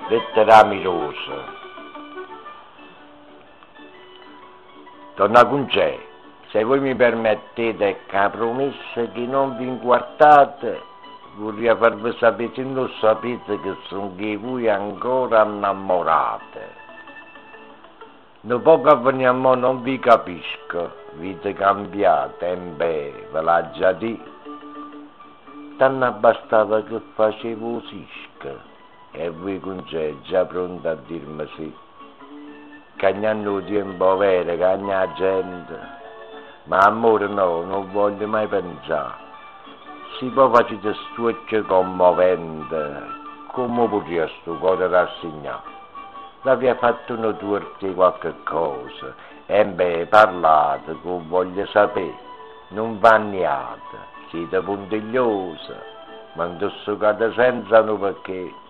lettera amorosa. Donna Concè, se voi mi permettete che la promessa che non vi inguardate, vorrei farvi sapere se non sapete che sono che voi ancora innamorate. Da poco avveniamo non vi capisco, vite cambiate, beh, ve l'ha già detto. Tanto bastava che facevo sisca, e voi Concè già pronta a dirmi sì. Cagnando tempo vero, cagna gente, ma amore no, non voglio mai pensare. Si può fare questo stuccio commovente, come poteva sto cuore rassegnare? L'aveva fatto una torta di qualche cosa, e beh, parlate, che voglio sapere, non vanniate, siete puntigliosi, ma indossate senza no perché.